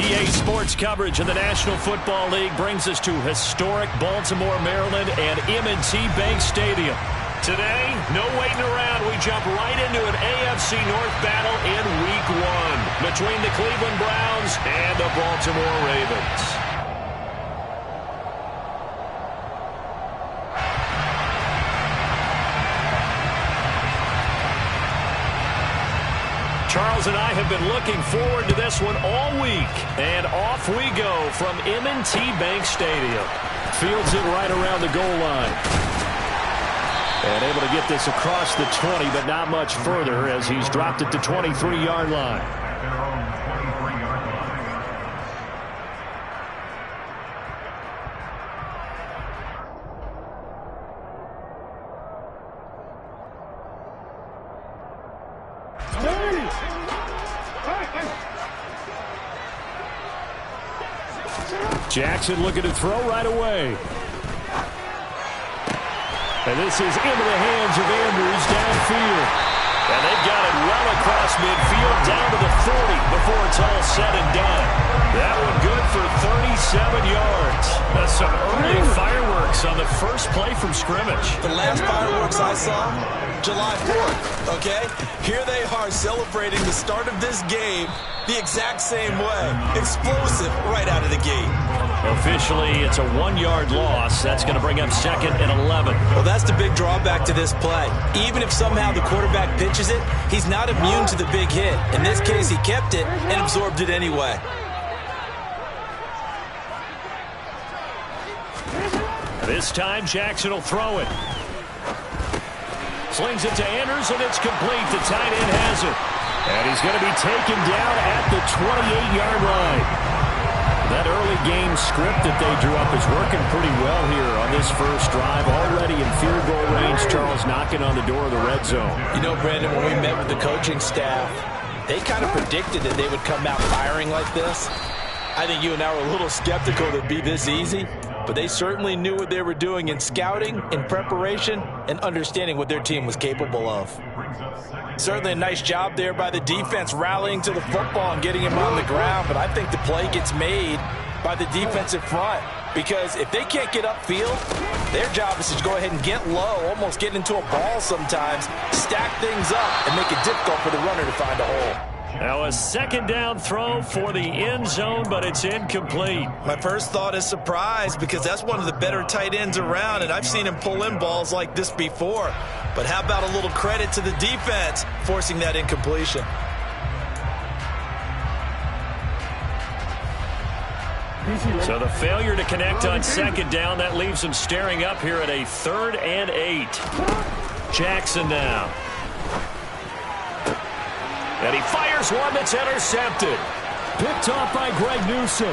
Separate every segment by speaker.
Speaker 1: EA Sports coverage of the National Football League brings us to historic Baltimore, Maryland, and M&T Bank Stadium. Today, no waiting around. We jump right into an AFC North battle in Week 1 between the Cleveland Browns and the Baltimore Ravens. Charles and I have been looking forward to this one all week. And off we go from M&T Bank Stadium. Fields it right around the goal line. And able to get this across the 20, but not much further as he's dropped it to 23-yard line. Jackson looking to throw right away. And this is into the hands of Andrews downfield. And they've got it well across midfield down to the 40 before it's all said and done. That one good for 37 yards. That's some early fireworks on the first play from scrimmage.
Speaker 2: The last fireworks I saw, July 4th, okay? Here they are celebrating the start of this game the exact same way. Explosive right out of the gate.
Speaker 1: Officially, it's a 1-yard loss. That's going to bring up 2nd and 11.
Speaker 2: Well, that's the big drawback to this play. Even if somehow the quarterback pitches it, he's not immune to the big hit. In this case, he kept it and absorbed it anyway.
Speaker 1: This time, Jackson will throw it. Slings it to Andrews, and it's complete. The tight end has it. And he's going to be taken down at the 28-yard line. That early game script that they drew up is working pretty well here on this first drive. Already in field goal range, Charles knocking on the door of the red zone.
Speaker 2: You know, Brandon, when we met with the coaching staff, they kind of predicted that they would come out firing like this. I think you and I were a little skeptical that it'd be this easy, but they certainly knew what they were doing in scouting, in preparation, and understanding what their team was capable of. Certainly a nice job there by the defense rallying to the football and getting him on the ground, but I think the play gets made by the defensive front because if they can't get upfield, their job is to go ahead and get low, almost get into a ball sometimes, stack things up, and make it difficult for the runner to find a hole.
Speaker 1: Now a second down throw for the end zone, but it's incomplete.
Speaker 2: My first thought is surprise because that's one of the better tight ends around, and I've seen him pull in balls like this before. But how about a little credit to the defense forcing that incompletion?
Speaker 1: So the failure to connect on second down, that leaves him staring up here at a 3rd and 8. Jackson now. And he fires one that's intercepted. Picked off by Greg Newsome.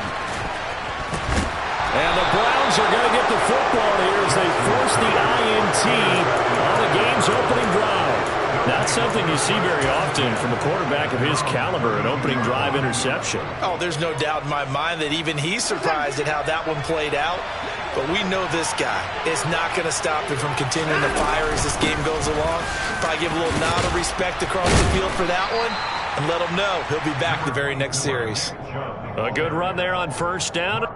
Speaker 1: And the Browns are going to get the football here as they force the INT on the game's opening drive. Not something you see very often from a quarterback of his caliber, an opening drive interception.
Speaker 2: Oh, there's no doubt in my mind that even he's surprised at how that one played out. But we know this guy is not going to stop him from continuing to fire as this game goes along. Probably give a little nod of respect across the field for that one and let him know he'll be back the very next series.
Speaker 1: A good run there on first down.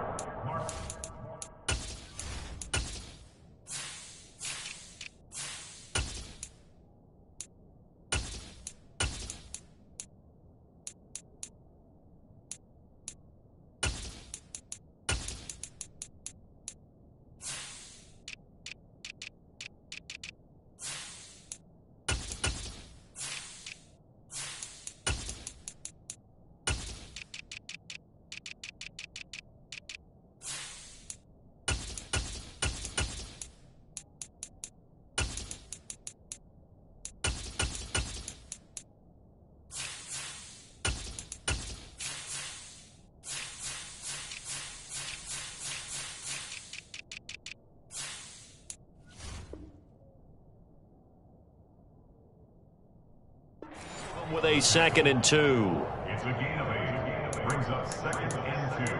Speaker 1: With a 2nd and 2.
Speaker 3: It's a gain of 8. Brings up 2nd and 2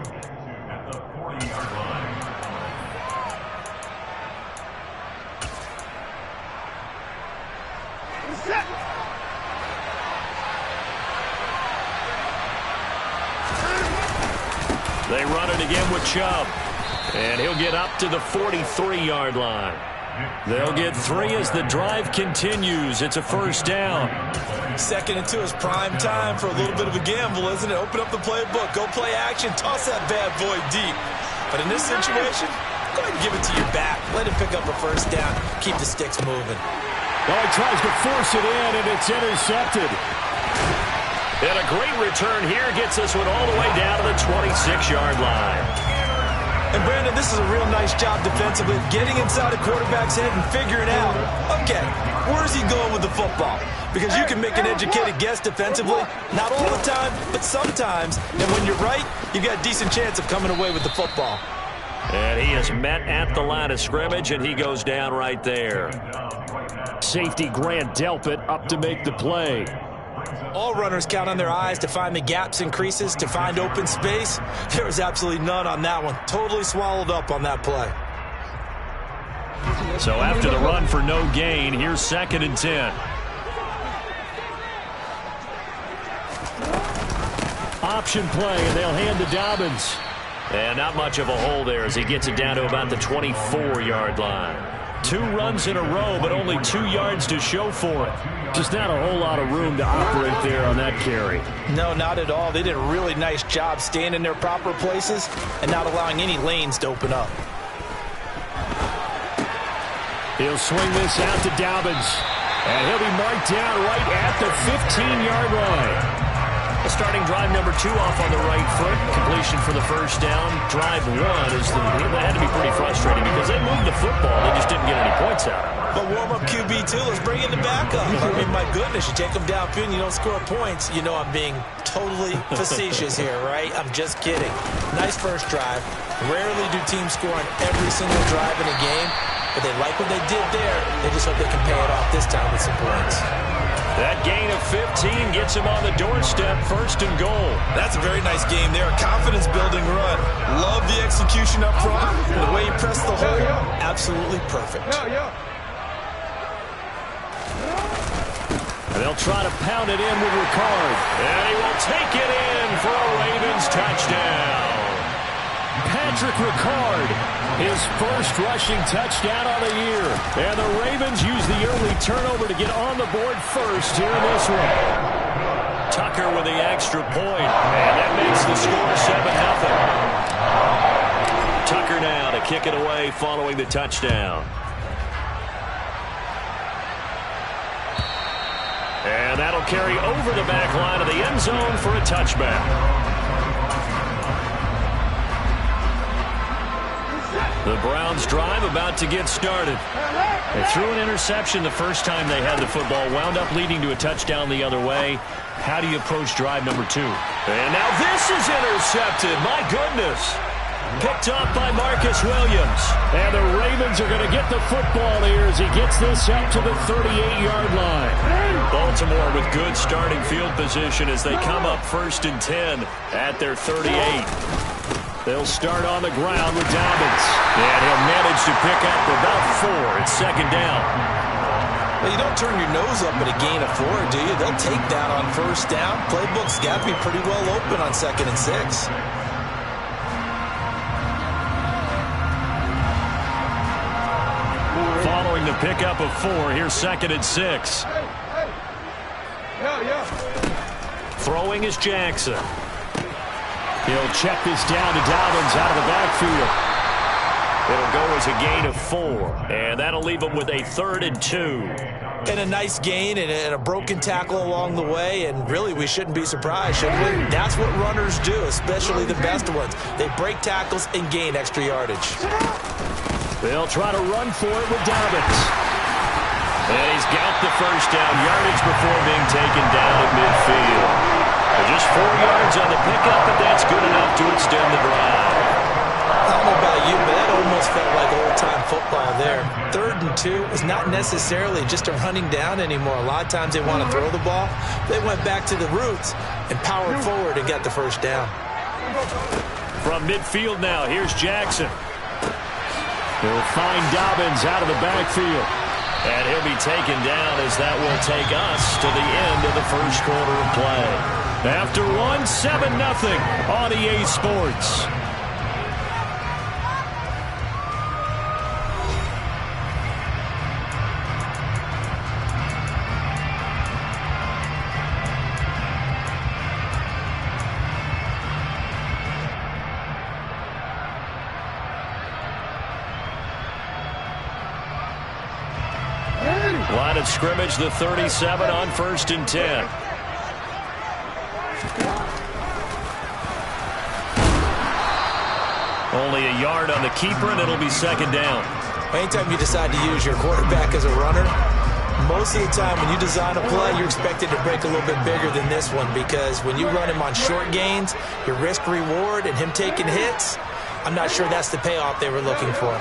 Speaker 3: at the 40-yard line.
Speaker 4: Set.
Speaker 1: Maryland again with Chubb. And he'll get up to the 43-yard line. They'll get 3 as the drive continues. It's a first down.
Speaker 2: 2nd and 2 is prime time for a little bit of a gamble, isn't it? Open up the playbook. Go play action. Toss that bad boy deep. But in this situation, go ahead and give it to your back. Let him pick up a first down. Keep the sticks moving.
Speaker 1: Well, he tries to force it in, and it's intercepted. And a great return here gets this one all the way down to the 26-yard line.
Speaker 2: And, Brandon, this is a real nice job defensively, getting inside a quarterback's head and figuring out, okay, where's he going with the football? Because you can make an educated guess defensively, not all the time, but sometimes. And when you're right, you've got a decent chance of coming away with the football.
Speaker 1: And he is met at the line of scrimmage, and he goes down right there. Safety Grant Delpit up to make the play.
Speaker 2: All runners count on their eyes to find the gaps and creases, to find open space. There was absolutely none on that one. Totally swallowed up on that play.
Speaker 1: So after the run for no gain, here's 2nd and 10. Option play, and they'll hand to Dobbins. And not much of a hole there as he gets it down to about the 24-yard line. 2 runs in a row, but only 2 yards to show for it. Just not a whole lot of room to operate there on that carry.
Speaker 2: No, not at all. They did a really nice job staying in their proper places and not allowing any lanes to open up.
Speaker 1: He'll swing this out to Dobbins. And he'll be marked down right at the 15-yard line. The starting drive number 2 off on the right foot. Completion for the first down. Drive 1 that had to be pretty frustrating because they moved the football. They just didn't get any points out of it.
Speaker 2: But warm-up QB, too. Let's bring in the backup. I mean, my goodness, you take them downfield and you don't score points. You know I'm being totally facetious here, right? I'm just kidding. Nice first drive. Rarely do teams score on every single drive in a game, but they like what they did there. They just hope they can pay it off this time with some points.
Speaker 1: That gain of 15 gets him on the doorstep, 1st and goal.
Speaker 2: That's a very nice game there. Confidence-building run. Love the execution up front. And the way he pressed the hole, absolutely perfect.
Speaker 1: And they'll try to pound it in with Ricard. And he will take it in for a Ravens touchdown. Patrick Ricard, his first rushing touchdown on the year. And the Ravens use the early turnover to get on the board first here in this one. Tucker with the extra point. And that makes the score 7-0. Tucker now to kick it away following the touchdown. And that'll carry over the back line of the end zone for a touchback. The Browns drive about to get started. They threw an interception the first time they had the football, wound up leading to a touchdown the other way. How do you approach drive number 2? And now this is intercepted. My goodness. Picked up by Marcus Williams. And the Ravens are going to get the football here as he gets this up to the 38-yard line. Baltimore with good starting field position as they come up 1st and 10 at their 38. They'll start on the ground with Dobbins. And he'll manage to pick up about 4. It's 2nd down.
Speaker 2: Well, you don't turn your nose up at a gain of 4, do you? They'll take that on 1st down. Playbook's got to be pretty well open on 2nd and 6.
Speaker 1: Following the pickup of 4, here's 2nd and 6. Throwing is Jackson. He'll check this down to Dobbins out of the backfield. It'll go as a gain of 4, and that'll leave him with a 3rd and 2.
Speaker 2: And a nice gain and a broken tackle along the way, and really we shouldn't be surprised, should we? That's what runners do, especially the best ones. They break tackles and gain extra yardage.
Speaker 1: They'll try to run for it with Dobbins. And he's got the first down yardage before being taken down at midfield. Just 4 yards on the pickup, but that's good enough to extend the drive.
Speaker 2: I don't know about you, but that almost felt like old-time football there. 3rd and 2 is not necessarily just a running down anymore. A lot of times they want to throw the ball. They went back to the roots and powered forward and got the first down.
Speaker 1: From midfield now, here's Jackson. He'll find Dobbins out of the backfield. And he'll be taken down as that will take us to the end of the first quarter of play. After 1, 7-0 on EA Sports. Line of scrimmage, the 37 on 1st and 10. Only a yard on the keeper, and it'll be 2nd down.
Speaker 2: Anytime you decide to use your quarterback as a runner, most of the time when you design a play, you're expected to break a little bit bigger than this one, because when you run him on short gains, your risk-reward and him taking hits, I'm not sure that's the payoff they were looking for.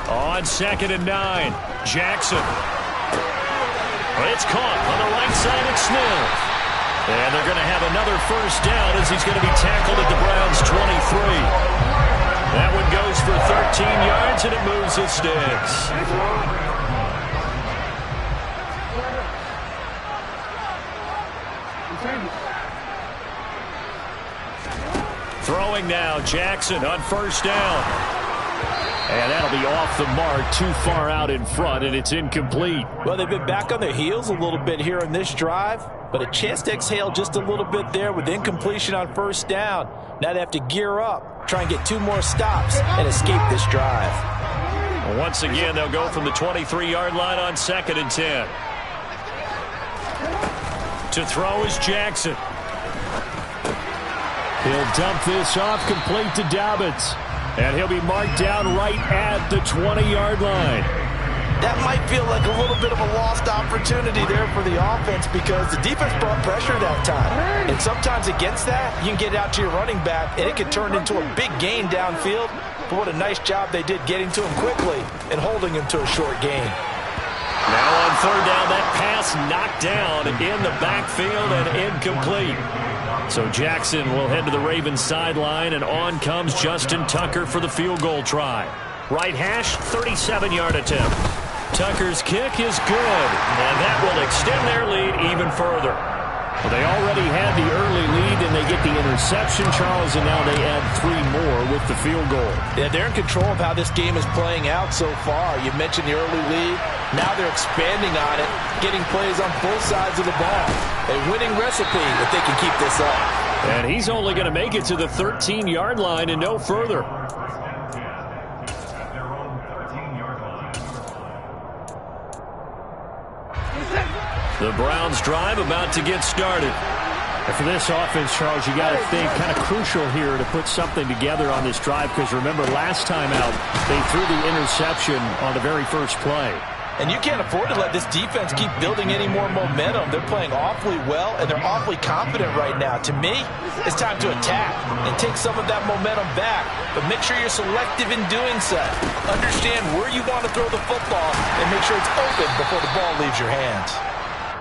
Speaker 1: On 2nd and 9, Jackson. It's caught on the right side at Smith. And they're going to have another 1st down as he's going to be tackled at the Browns' 23. That one goes for 13 yards, and it moves his sticks. Throwing now, Jackson on 1st down. And that'll be off the mark, too far out in front, and it's incomplete.
Speaker 2: Well, they've been back on their heels a little bit here on this drive, but a chance to exhale just a little bit there with incompletion on 1st down. Now they have to gear up, try and get 2 more stops, and escape this drive.
Speaker 1: Once again, they'll go from the 23-yard line on 2nd and 10. To throw is Jackson. He'll dump this off, complete to Dobbins. And he'll be marked down right at the 20-yard line.
Speaker 2: That might feel like a little bit of a lost opportunity there for the offense, because the defense brought pressure that time. And sometimes against that, you can get out to your running back, and it can turn into a big gain downfield. But what a nice job they did getting to him quickly and holding him to a short gain.
Speaker 1: Now on 3rd down, that pass knocked down in the backfield and incomplete. So Jackson will head to the Ravens sideline, and on comes Justin Tucker for the field goal try. Right hash, 37-yard attempt. Tucker's kick is good, and that will extend their lead even further. Well, they already had the early lead, and they get the interception, Charles, and now they add 3 more with the field goal.
Speaker 2: Yeah, they're in control of how this game is playing out so far. You mentioned the early lead. Now they're expanding on it, getting plays on both sides of the ball. A winning recipe if they can keep this up.
Speaker 1: And he's only going to make it to the 13-yard line and no further. The Browns drive about to get started. And for this offense, Charles, you got to think kind of crucial here to put something together on this drive, because remember last time out they threw the interception on the very first play.
Speaker 2: And you can't afford to let this defense keep building any more momentum. They're playing awfully well, and they're awfully confident right now. To me, it's time to attack and take some of that momentum back. But make sure you're selective in doing so. Understand where you want to throw the football and make sure it's open before the ball leaves your hands.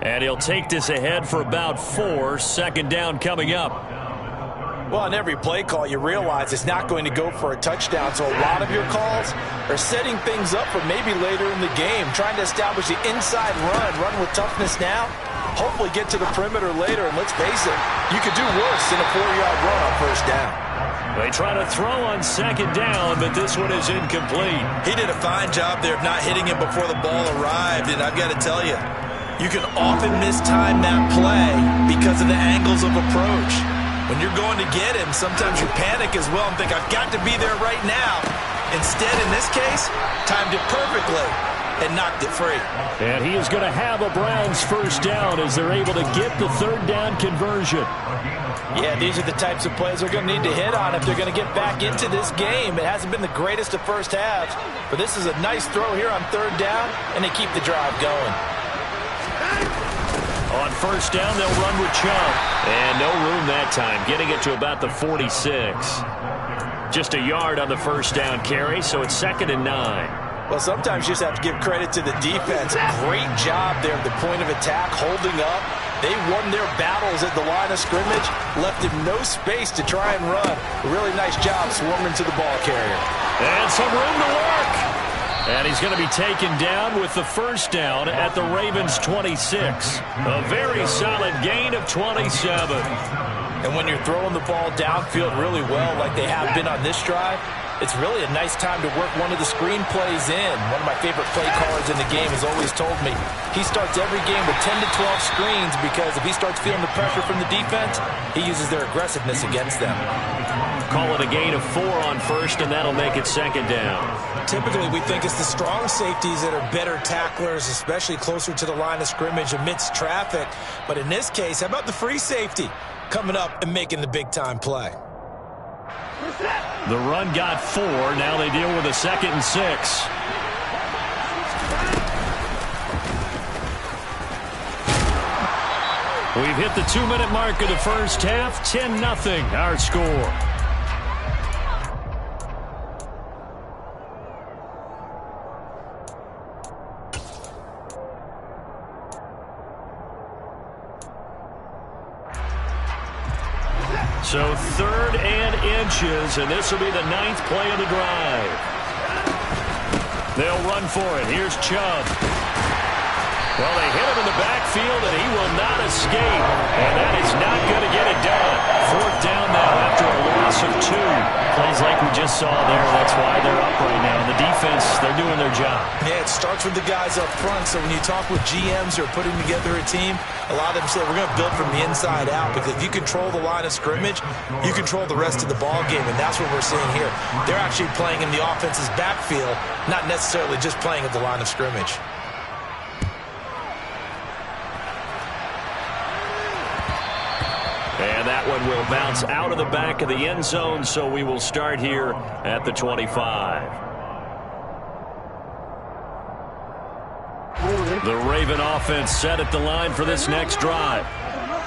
Speaker 1: And he'll take this ahead for about 4. 2nd down coming up.
Speaker 2: Well, on every play call, you realize it's not going to go for a touchdown. So a lot of your calls are setting things up for maybe later in the game, trying to establish the inside run with toughness now, hopefully get to the perimeter later. And let's face it, you could do worse than a 4-yard run on 1st down.
Speaker 1: They try to throw on 2nd down, but this one is incomplete.
Speaker 2: He did a fine job there of not hitting him before the ball arrived, and I've got to tell you, you can often mistime that play because of the angles of approach. When you're going to get him, sometimes you panic as well and think, I've got to be there right now. Instead, in this case, timed it perfectly and knocked it free.
Speaker 1: And he is going to have a Browns 1st down as they're able to get the 3rd down conversion.
Speaker 2: Yeah, these are the types of plays they're going to need to hit on if they're going to get back into this game. It hasn't been the greatest of first halves, but this is a nice throw here on 3rd down, and they keep the drive going.
Speaker 1: On 1st down, they'll run with Chubb. And no room that time, getting it to about the 46. Just a yard on the 1st down carry, so it's 2nd and 9.
Speaker 2: Well, sometimes you just have to give credit to the defense. Great job there at the point of attack, holding up. They won their battles at the line of scrimmage, left him no space to try and run. A really nice job swarming to the ball carrier.
Speaker 1: And some room to work. And he's going to be taken down with the 1st down at the Ravens' 26. A very solid gain of 27.
Speaker 2: And when you're throwing the ball downfield really well like they have been on this drive, it's really a nice time to work one of the screen plays in. One of my favorite play callers in the game has always told me he starts every game with 10 to 12 screens because if he starts feeling the pressure from the defense, he uses their aggressiveness against them.
Speaker 1: Call it a gain of 4 on first, and that'll make it second down.
Speaker 4: Typically, we think it's the strong safeties that are better tacklers, especially closer to the line of scrimmage amidst traffic. But in this case, how about the free safety coming up and making the big-time play?
Speaker 1: The run got 4. Now they deal with a 2nd and 6. We've hit the 2-minute mark of the first half. 10-0 our score. So 3rd and inches, and this will be the 9th play of the drive. They'll run for it. Here's Chubb. Well, they hit him in the backfield, and he will not escape. And that is not going to get it done. 4th down now after a loss of 2. Plays like we just saw there. That's why they're up right now. The defense, they're doing their job.
Speaker 4: Yeah, it starts with the guys up front. So when you talk with GMs who are putting together a team, a lot of them say we're going to build from the inside out because if you control the line of scrimmage, you control the rest of the ball game, and that's what we're seeing here. They're actually playing in the offense's backfield, not necessarily just playing at the line of scrimmage.
Speaker 1: And that one will bounce out of the back of the end zone, so we will start here at the 25. The Raven offense set at the line for this next drive.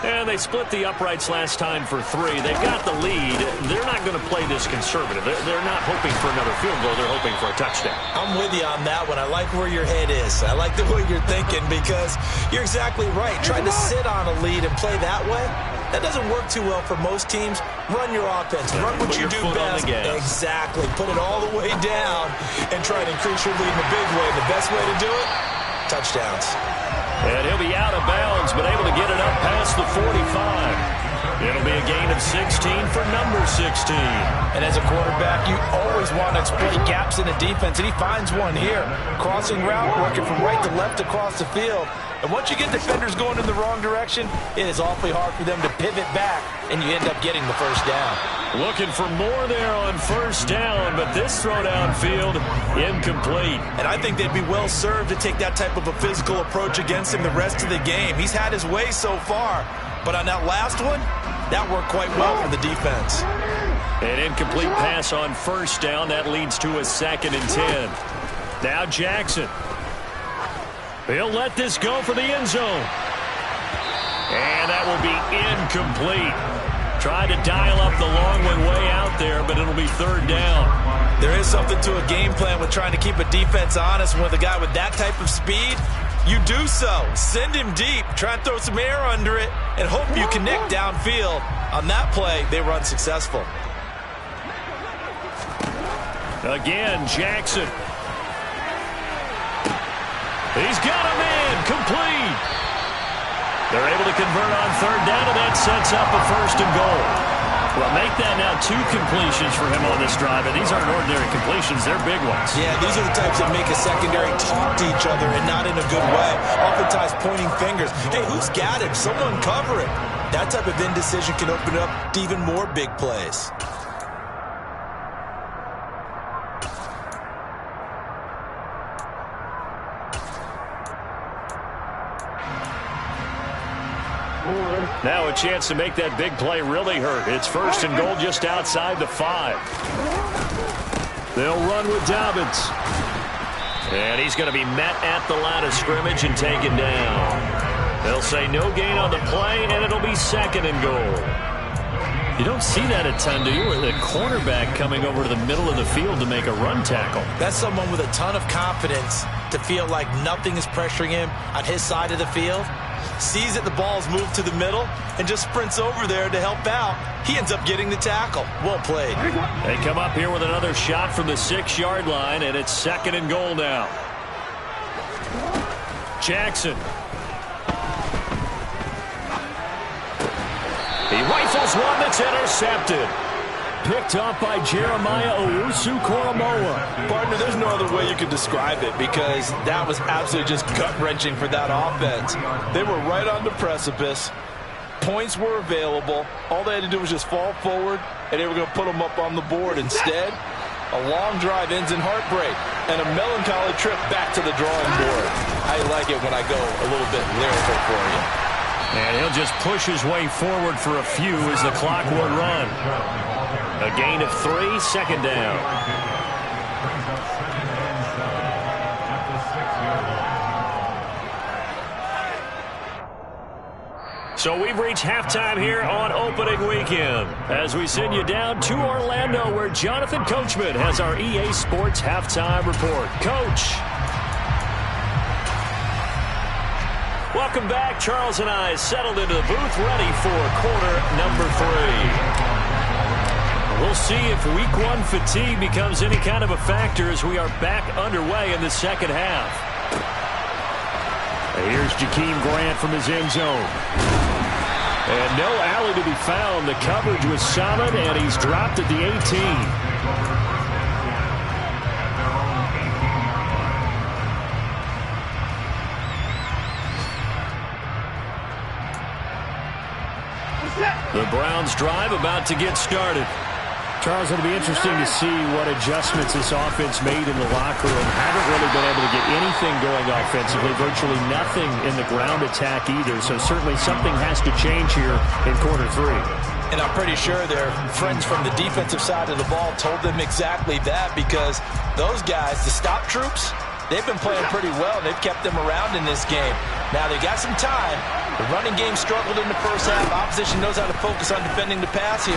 Speaker 1: And they split the uprights last time for 3. They've got the lead. They're not going to play this conservative. They're not hoping for another field goal. They're hoping for a touchdown.
Speaker 4: I'm with you on that one. I like where your head is. I like the way you're thinking because you're exactly right. Trying to sit on a lead and play that way, that doesn't work too well for most teams. Run your offense. Run what you do best. Exactly. Put it all the way down and try to increase your lead in a big way. The best way to do it, touchdowns.
Speaker 1: And he'll be out of bounds, but able to get it up past the 45. It'll be a gain of 16 for number 16.
Speaker 4: And as a quarterback, you always want to exploit gaps in the defense, and he finds one here. Crossing route, working from right to left across the field. And once you get defenders going in the wrong direction, it is awfully hard for them to pivot back, and you end up getting the first down.
Speaker 1: Looking for more there on first down, but this throw downfield incomplete.
Speaker 4: And I think they'd be well served to take that type of a physical approach against him the rest of the game. He's had his way so far, but on that last one, that worked quite well for the defense.
Speaker 1: An incomplete pass on first down. That leads to a 2nd and 10. Now Jackson. He'll let this go for the end zone. And that will be incomplete. Tried to dial up the long one way out there, but it'll be 3rd down.
Speaker 4: There is something to a game plan with trying to keep a defense honest. With a guy with that type of speed, you do so. Send him deep. Try and throw some air under it and hope you connect downfield. On that play, they run successful.
Speaker 1: Again, Jackson. He's got a man complete. They're able to convert on 3rd down, and that sets up a 1st and goal. Well, make that now 2 completions for him on this drive, and these aren't ordinary completions. They're big ones.
Speaker 4: Yeah, these are the types that make a secondary talk to each other and not in a good way. Oftentimes pointing fingers. Hey, who's got him? Someone cover it. That type of indecision can open up to even more big plays.
Speaker 1: Now a chance to make that big play really hurt. It's 1st and goal just outside the 5. They'll run with Dobbins. And he's going to be met at the line of scrimmage and taken down. They'll say no gain on the play, and it'll be 2nd and goal. You don't see that a ton, do you? With a cornerback coming over to the middle of the field to make a run tackle.
Speaker 4: That's someone with a ton of confidence to feel like nothing is pressuring him on his side of the field. Sees that the ball's moved to the middle and just sprints over there to help out. He ends up getting the tackle. Well played.
Speaker 1: They come up here with another shot from the 6-yard line, and it's 2nd and goal now. Jackson. He rifles one that's intercepted. picked off by Jeremiah Owusu-Koramoah.
Speaker 2: Partner, there's no other way you could describe it because that was absolutely just gut-wrenching for that offense. They were right on the precipice. Points were available. All they had to do was just fall forward, and they were going to put them up on the board. Instead, a long drive ends in heartbreak and a melancholy trip back to the drawing board. I like it when I go a little bit lyrical for you.
Speaker 1: And he'll just push his way forward for a few as the clock will run. A gain of 3, second down. So we've reached halftime here on opening weekend as we send you down to Orlando where Jonathan Coachman has our EA Sports halftime report. Coach. Welcome back. Charles and I settled into the booth ready for quarter number 3. We'll see if week 1 fatigue becomes any kind of a factor as we are back underway in the second half. Here's Jakeem Grant from his end zone. And no alley to be found. The coverage was solid, and he's dropped at the 18. The Browns drive about to get started. Charles, it'll be interesting to see what adjustments this offense made in the locker room. Haven't really been able to get anything going offensively, virtually nothing in the ground attack either. So certainly something has to change here in quarter 3.
Speaker 2: And I'm pretty sure their friends from the defensive side of the ball told them exactly that because those guys, the stop troops, they've been playing pretty well. They've kept them around in this game. Now, they got some time. The running game struggled in the first half. Opposition knows how to focus on defending the pass here.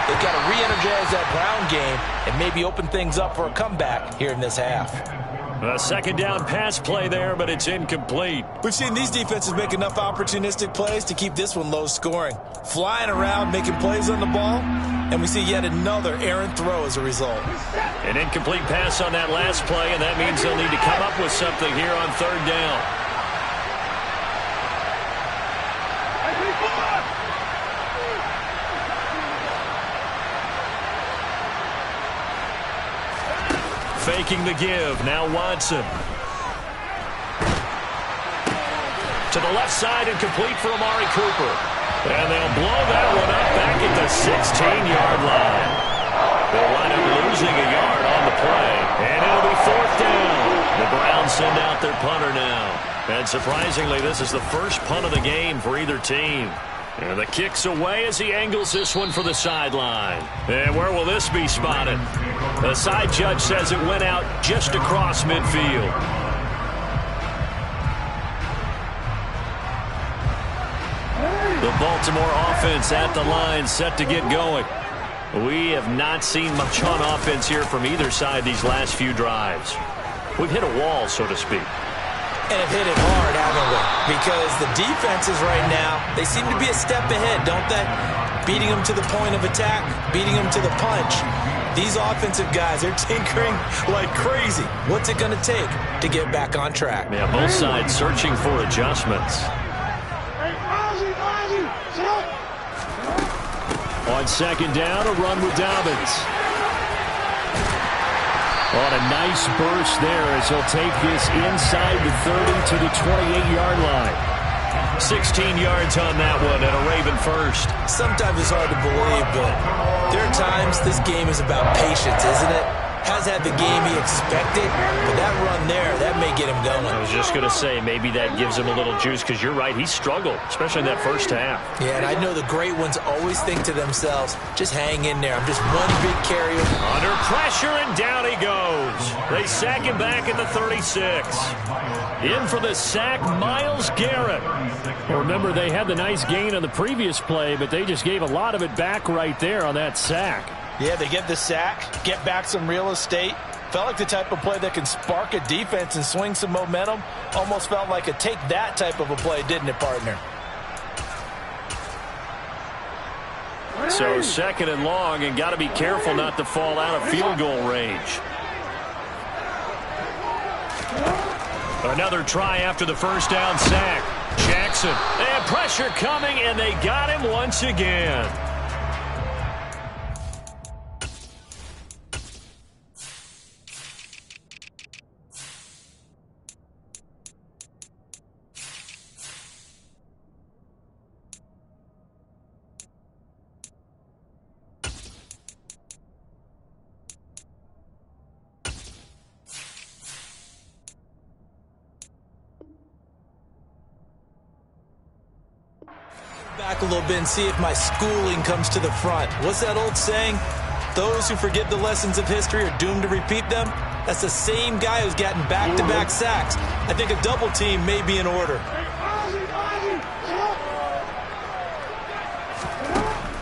Speaker 2: They've got to re-energize that ground game and maybe open things up for a comeback here in this half.
Speaker 1: A second down pass play there, but it's incomplete.
Speaker 4: We've seen these defenses make enough opportunistic plays to keep this one low scoring. Flying around, making plays on the ball, and we see yet another errant throw as a result.
Speaker 1: An incomplete pass on that last play, and that means they'll need to come up with something here on third down. Faking the give. Now Watson. To the left side and complete for Amari Cooper. And they'll blow that one up back at the 16-yard line. They'll wind up losing a yard on the play. And it'll be fourth down. The Browns send out their punter now. And surprisingly, this is the first punt of the game for either team. And the kick's away as he angles this one for the sideline. And where will this be spotted? The side judge says it went out just across midfield. The Baltimore offense at the line, set to get going. We have not seen much on offense here from either side these last few drives. We've hit a wall, so to speak.
Speaker 4: And have hit it hard, haven't we? Because the defenses right now, they seem to be a step ahead, don't they? Beating them to the point of attack, beating them to the punch. These offensive guys, they're tinkering like crazy. What's it going to take to get back on track?
Speaker 1: Yeah, both sides searching for adjustments. On second down, a run with Dobbins. On a nice burst there as he'll take this inside the 30 to the 28-yard line. 16 yards on that one and a Raven first.
Speaker 4: Sometimes it's hard to believe, but there are times this game is about patience, isn't it? Has had the game he expected, but that run there, that may get him going.
Speaker 1: I was just going to say, maybe that gives him a little juice because you're right, he struggled, especially in that first half.
Speaker 4: Yeah, and I know the great ones always think to themselves, just hang in there. I'm just one big carry.
Speaker 1: Under pressure, and down he goes. They sack him back at the 36. In for the sack, Myles Garrett. Remember, they had the nice gain on the previous play, but they just gave a lot of it back right there on that sack.
Speaker 2: Yeah, they get the sack, get back some real estate. Felt like the type of play that can spark a defense and swing some momentum. Almost felt like a take that type of a play, didn't it, partner?
Speaker 1: So second and long, and got to be careful not to fall out of field goal range. Another try after the first down sack. Jackson, and pressure coming, and they got him once again.
Speaker 4: back a little bit and see if my schooling comes to the front. What's that old saying? Those who forget the lessons of history are doomed to repeat them. That's the same guy who's gotten back-to-back sacks. I think a double team may be in order.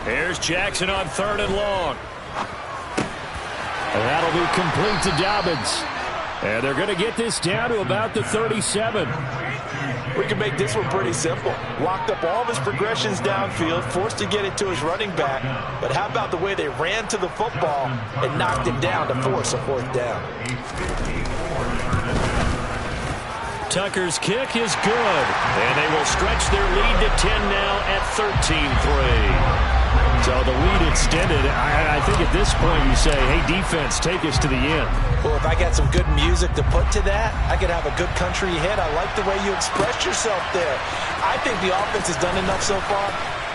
Speaker 1: Here's Jackson on 3rd and long. And that'll be complete to Dobbins. And they're going to get this down to about the 37.
Speaker 2: We can make this one pretty simple. Locked up all of his progressions downfield, forced to get it to his running back. But how about the way they ran to the football and knocked him down to force a 4th down?
Speaker 1: Tucker's kick is good. And they will stretch their lead to 10 now at 13-3. So the lead extended. I think at this point you say, hey, defense, take us to the end.
Speaker 4: Well, if I got some good music to put to that, I could have a good country hit. I like the way you express yourself there. I think the offense has done enough so far.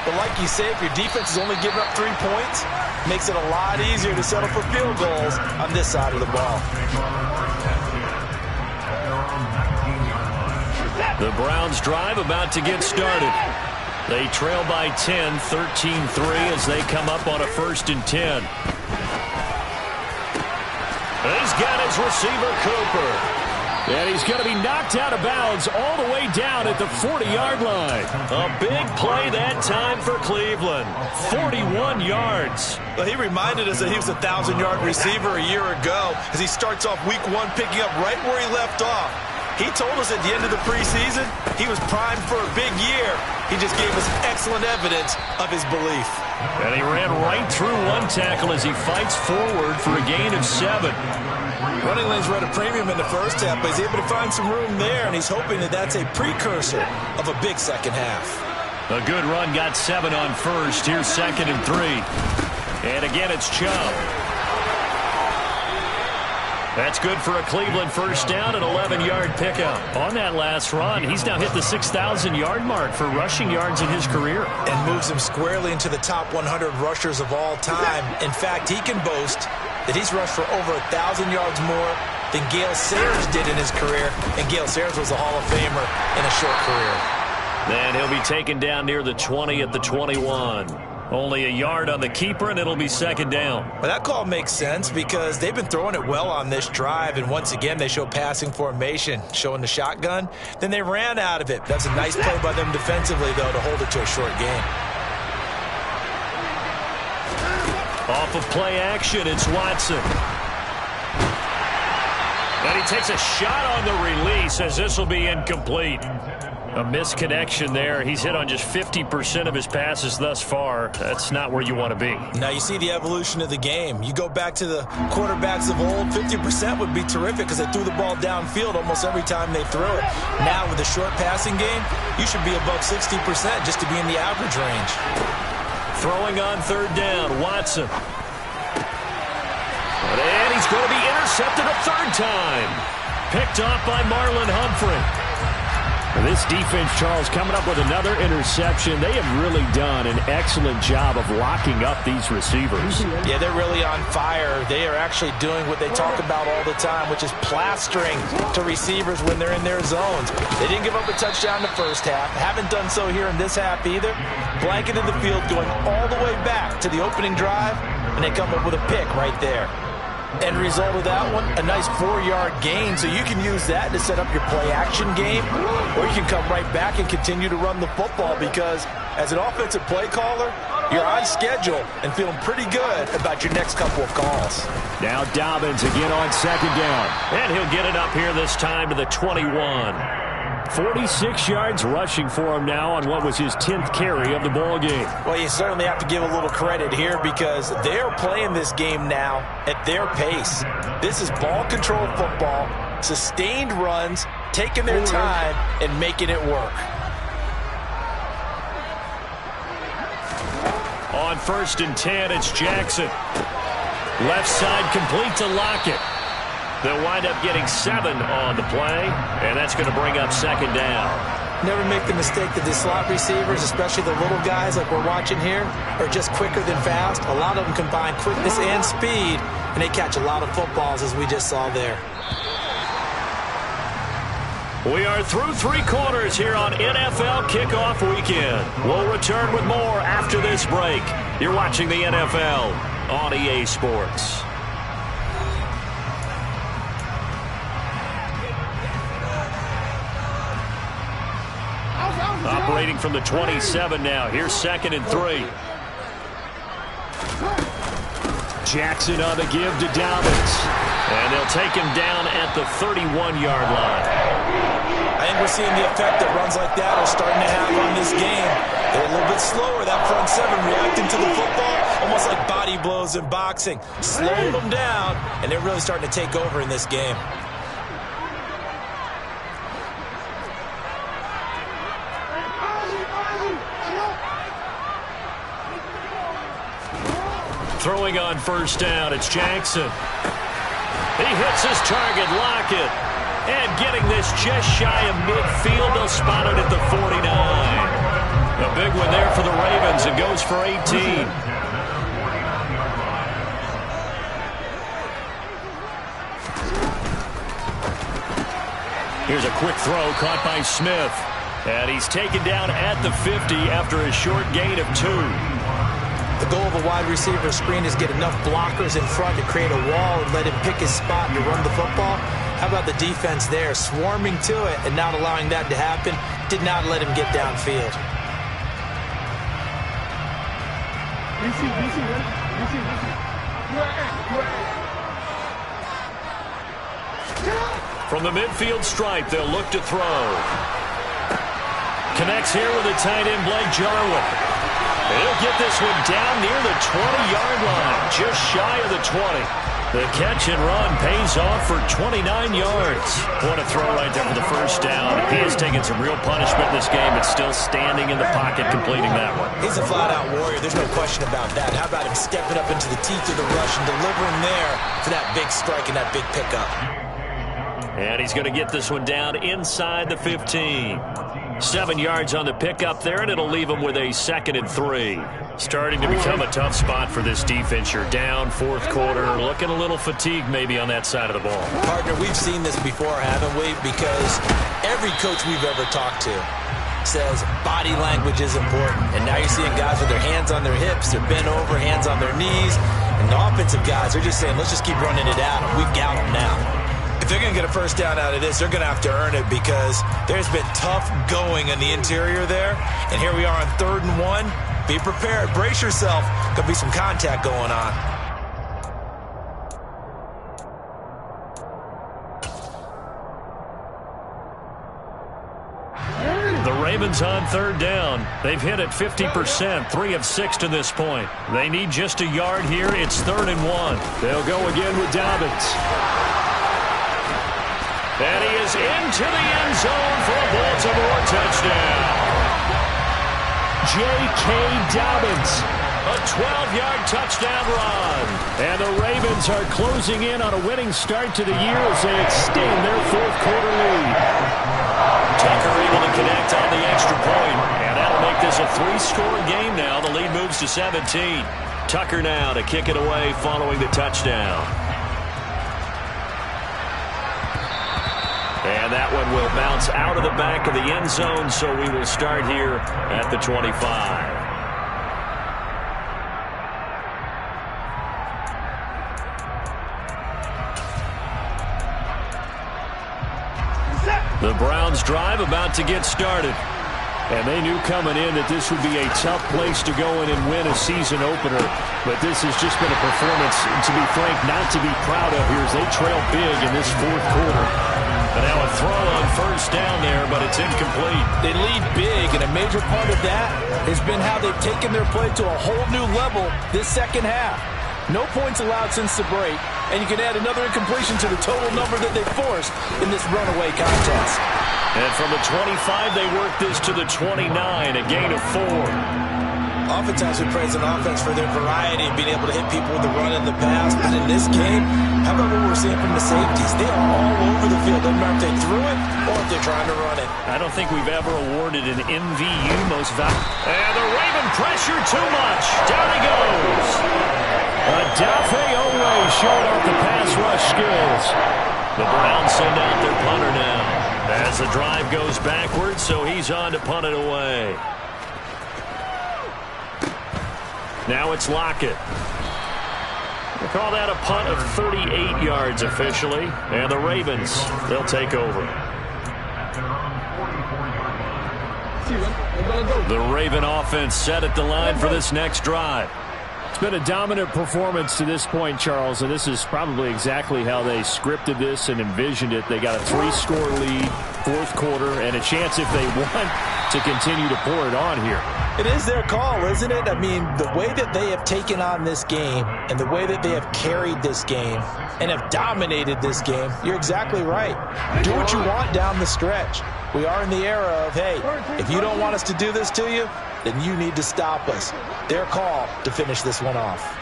Speaker 4: But like you say, if your defense is only giving up 3 points, makes it a lot easier to settle for field goals on this side of the ball.
Speaker 1: The Browns drive about to get started. They trail by 10, 13-3 as they come up on a 1st and 10. He's got his receiver, Cooper. And he's going to be knocked out of bounds all the way down at the 40-yard line. A big play that time for Cleveland. 41 yards.
Speaker 4: Well, he reminded us that he was a 1,000-yard receiver a year ago as he starts off week 1 picking up right where he left off. He told us at the end of the preseason he was primed for a big year. He just gave us excellent evidence of his belief.
Speaker 1: And he ran right through 1 tackle as he fights forward for a gain of 7.
Speaker 4: Running lanes were at a premium in the first half, but he's able to find some room there, and he's hoping that that's a precursor of a big second half.
Speaker 1: A good run got 7 on 1st. Here's 2nd and 3. And again, it's Chubb. That's good for a Cleveland 1st down, an 11-yard pickup. On that last run, he's now hit the 6,000-yard mark for rushing yards in his career.
Speaker 4: And moves him squarely into the top 100 rushers of all time. In fact, he can boast that he's rushed for over 1,000 yards more than Gale Sayers did in his career. And Gale Sayers was a Hall of Famer in a short career.
Speaker 1: Then he'll be taken down near the 20 at the 21. Only a yard on the keeper, and it'll be 2nd down.
Speaker 4: Well, that call makes sense because they've been throwing it well on this drive, and once again they show passing formation, showing the shotgun. Then they ran out of it. That's a nice play by them defensively, though, to hold it to a short game.
Speaker 1: Off of play action, it's Watson. And he takes a shot on the release as this will be incomplete. A misconnection there. He's hit on just 50% of his passes thus far. That's not where you want to be.
Speaker 4: Now you see the evolution of the game. You go back to the quarterbacks of old, 50% would be terrific because they threw the ball downfield almost every time they threw it. Now with the short passing game, you should be above 60% just to be in the average range.
Speaker 1: Throwing on 3rd down, Watson. And he's going to be intercepted a 3rd time. Picked off by Marlon Humphrey. This defense, Charles, coming up with another interception. They have really done an excellent job of locking up these receivers.
Speaker 4: Yeah, they're really on fire. They are actually doing what they talk about all the time, which is plastering to receivers when they're in their zones. They didn't give up a touchdown in the first half. Haven't done so here in this half either. Blanketed the field, going all the way back to the opening drive, and they come up with a pick right there. End result of that one, a nice 4-yard gain. So you can use that to set up your play-action game, or you can come right back and continue to run the football because as an offensive play caller, you're on schedule and feeling pretty good about your next couple of calls.
Speaker 1: Now Dobbins again on 2nd down. And he'll get it up here this time to the 21. 46 yards rushing for him now on what was his 10th carry of the ball game.
Speaker 4: Well, you certainly have to give a little credit here because they're playing this game now at their pace. This is ball control football, sustained runs, taking their time and making it work.
Speaker 1: On 1st and 10, it's Jackson. Left side complete to Lockett. They'll wind up getting 7 on the play, and that's going to bring up 2nd down.
Speaker 4: Never make the mistake that the slot receivers, especially the little guys like we're watching here, are just quicker than fast. A lot of them combine quickness and speed, and they catch a lot of footballs as we just saw there.
Speaker 1: We are through three quarters here on NFL Kickoff Weekend. We'll return with more after this break. You're watching the NFL on EA Sports. Operating from the 27 now. Here's 2nd and 3. Jackson on the give to Dobbins. And they'll take him down at the 31-yard line.
Speaker 4: I think we're seeing the effect that runs like that are starting to have on this game. They're a little bit slower, that front seven, reacting to the football, almost like body blows in boxing. Slowing them down, and they're really starting to take over in this game.
Speaker 1: Throwing on 1st down, it's Jackson. He hits his target, Lockett. And getting this just shy of midfield, they'll spot it at the 49. A big one there for the Ravens. It goes for 18. Here's a quick throw caught by Smith. And he's taken down at the 50 after a short gain of 2.
Speaker 4: The goal of a wide receiver screen is get enough blockers in front to create a wall and let him pick his spot to run the football. How about the defense there, swarming to it and not allowing that to happen? Did not let him get downfield.
Speaker 1: From the midfield stripe, they'll look to throw. Connects here with a tight end, Blake Jarwin. He'll get this one down near the 20-yard line, just shy of the 20. The catch and run pays off for 29 yards. What a throw right there for the 1st down. He has taken some real punishment in this game, but still standing in the pocket completing that one.
Speaker 4: He's a flat-out warrior. There's no question about that. How about him stepping up into the teeth of the rush and delivering there for that big strike and that big pickup?
Speaker 1: And he's going to get this one down inside the 15. 7 yards on the pickup there, and it'll leave him with a 2nd and 3. Starting to become a tough spot for this defense. You're down 4th quarter, looking a little fatigued maybe on that side of the ball.
Speaker 4: Partner, we've seen this before, haven't we? Because every coach we've ever talked to says body language is important. And now you're seeing guys with their hands on their hips, they're bent over, hands on their knees. And the offensive guys are just saying, let's just keep running it at them. We've got them now. If they're going to get a 1st down out of this, they're going to have to earn it because there's been tough going in the interior there. And here we are on 3rd and 1. Be prepared. Brace yourself. Could be some contact going on.
Speaker 1: The Ravens on 3rd down. They've hit it 50%, 3 of 6 to this point. They need just a yard here. It's 3rd and 1. They'll go again with Dobbins. And he is into the end zone for a Baltimore touchdown. J.K. Dobbins, a 12-yard touchdown run. And the Ravens are closing in on a winning start to the year as they extend their 4th quarter lead. Tucker able to connect on the extra point, and that'll make this a 3-score game now. The lead moves to 17. Tucker now to kick it away following the touchdown. And that one will bounce out of the back of the end zone, so we will start here at the 25. The Browns drive about to get started. And they knew coming in that this would be a tough place to go in and win a season opener. But this has just been a performance, to be frank, not to be proud of here as they trail big in this 4th quarter. And now a throw on 1st down there, but it's incomplete.
Speaker 2: They lead big, and a major part of that has been how they've taken their play to a whole new level this 2nd half. No points allowed since the break, and you can add another incompletion to the total number that they forced in this runaway contest.
Speaker 1: And from the 25, they work this to the 29, a gain of 4.
Speaker 4: Oftentimes we praise an offense for their variety and being able to hit people with the run and the pass. But in this game, how about what we're seeing from the safeties? They are all over the field. Doesn't matter if they threw it or if they're trying to run it.
Speaker 1: I don't think we've ever awarded an MVU most valuable. And the Raven pressure too much. Down he goes. Adafe Owe showing off the pass rush skills. The Browns send out their punter now. As the drive goes backwards, so he's on to punt it away. Now it's Lockett. We'll call that a punt of 38 yards officially. And the Ravens, they'll take over. The Raven offense set at the line for this next drive.
Speaker 5: It's been a dominant performance to this point, Charles, and this is probably exactly how they scripted this and envisioned it. They got a 3-score lead, fourth quarter, and a chance if they want to continue to pour it on here.
Speaker 4: It is their call, isn't it? I mean, the way that they have taken on this game and the way that they have carried this game and have dominated this game, you're exactly right. Do what you want down the stretch. We are in the era of, hey, if you don't want us to do this to you, then you need to stop us. Their call to finish this one off.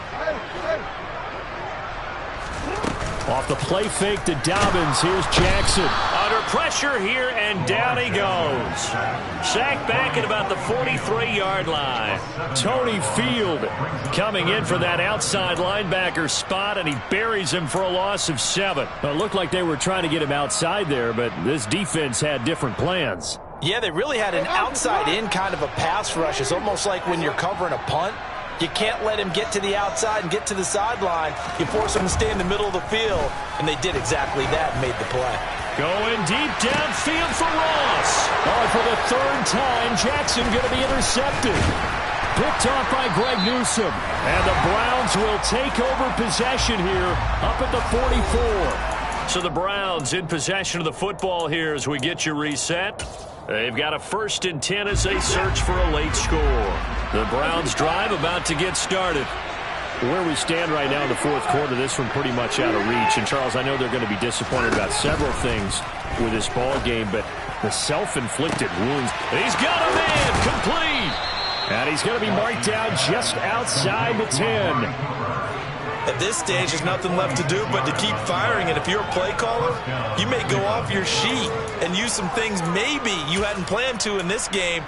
Speaker 5: Off the play fake to Dobbins. Here's Jackson.
Speaker 1: Under pressure here, and down he goes. Sacked back at about the 43-yard line.
Speaker 5: Tony Field coming in for that outside linebacker spot, and he buries him for a loss of 7. It looked like they were trying to get him outside there, but this defense had different plans.
Speaker 4: Yeah, they really had an outside-in kind of a pass rush. It's almost like when you're covering a punt. You can't let him get to the outside and get to the sideline. You force him to stay in the middle of the field, and they did exactly that and made the play.
Speaker 1: Going deep downfield for Ross.
Speaker 5: Oh, for the third time, Jackson going to be intercepted. Picked off by Greg Newsome. And the Browns will take over possession here up at the 44.
Speaker 1: So the Browns in possession of the football here as we get you reset. They've got a 1st and 10 as they search for a late score. The Browns drive about to get started.
Speaker 5: Where we stand right now in the fourth quarter, this one pretty much out of reach. And, Charles, I know they're going to be disappointed about several things with this ball game, but the self-inflicted wounds.
Speaker 1: He's got a man complete.
Speaker 5: And he's going to be marked down just outside the 10.
Speaker 4: At this stage, there's nothing left to do but to keep firing. And if you're a play caller, you may go off your sheet and use some things maybe you hadn't planned to in this game.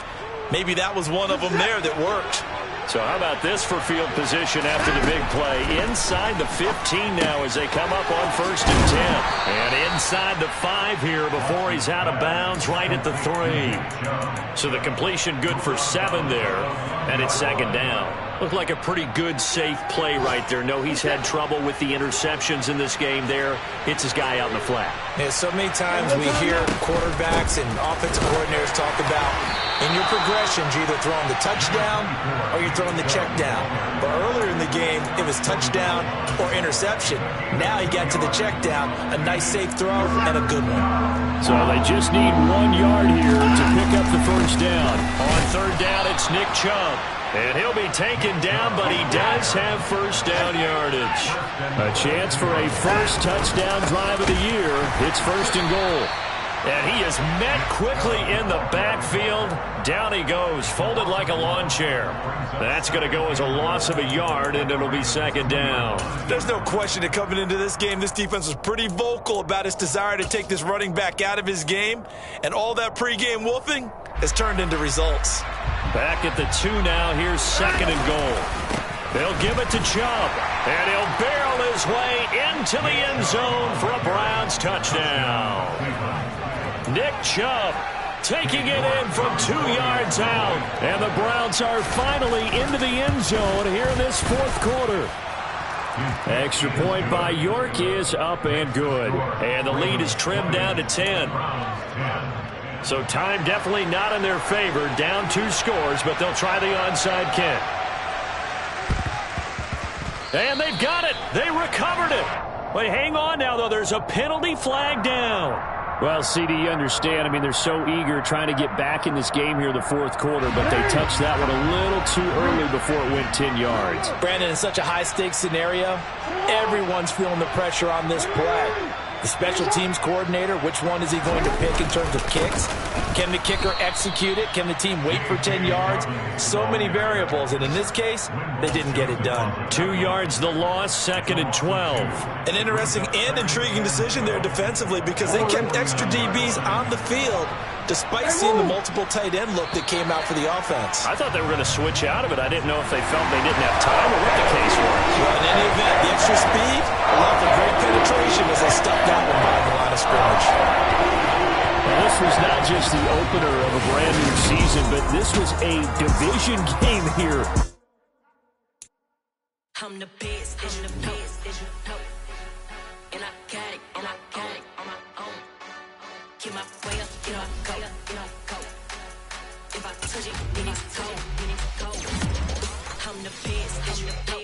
Speaker 4: Maybe that was one of them there that worked.
Speaker 1: So how about this for field position after the big play? Inside the 15 now as they come up on 1st and 10. And inside the 5 here before he's out of bounds right at the 3. So the completion good for 7 there. And it's 2nd down. Looked like a pretty good, safe play right there. No, he's had trouble with the interceptions in this game there. Hits his guy out in the flat.
Speaker 4: Yeah, so many times we hear quarterbacks and offensive coordinators talk about in your progressions, you're either throwing the touchdown or you're throwing the check down. But earlier in the game, it was touchdown or interception. Now he got to the check down, a nice safe throw, and a good one.
Speaker 5: So they just need 1 yard here to pick up the 1st down.
Speaker 1: On 3rd down, it's Nick Chubb. And he'll be taken down, but he does have 1st down yardage.
Speaker 5: A chance for a first touchdown drive of the year. It's 1st and goal.
Speaker 1: And he is met quickly in the backfield. Down he goes, folded like a lawn chair. That's going to go as a loss of a yard, and it'll be 2nd down.
Speaker 4: There's no question that coming into this game, this defense was pretty vocal about its desire to take this running back out of his game. And all that pregame wolfing has turned into results.
Speaker 1: Back at the 2 now. Here's 2nd and goal. They'll give it to Chubb, and he'll barrel his way into the end zone for a Browns touchdown. Nick Chubb taking it in from 2 yards out.
Speaker 5: And the Browns are finally into the end zone here in this fourth quarter. Extra point by York is up and good.
Speaker 1: And the lead is trimmed down to 10. So time definitely not in their favor. Down 2 scores, but they'll try the onside kick. And they've got it. They recovered it. Wait, hang on now, though. There's a penalty flag down.
Speaker 5: Well, CD, you understand. I mean, they're so eager trying to get back in this game here in the fourth quarter, but they touched that one a little too early before it went 10 yards.
Speaker 4: Brandon, in such a high-stakes scenario, everyone's feeling the pressure on this play. The special teams coordinator, which one is he going to pick in terms of kicks? Can the kicker execute it? Can the team wait for 10 yards? So many variables, and in this case, they didn't get it done.
Speaker 1: 2 yards the loss, 2nd and 12.
Speaker 4: An interesting and intriguing decision there defensively because they kept extra DBs on the field despite seeing the multiple tight end look that came out for the offense.
Speaker 1: I thought they were going to switch out of it. I didn't know if they felt they didn't have time or what the case was.
Speaker 4: Well, in any event, the extra speed allowed for great penetration as they stuck that one by the line of scrimmage.
Speaker 5: Well, this not just the opener of a brand new season, but this was a division game here.
Speaker 6: I'm the best, and I got it on my own. Get my way up, get up, go. If I touch it, then it's cold. I'm the best,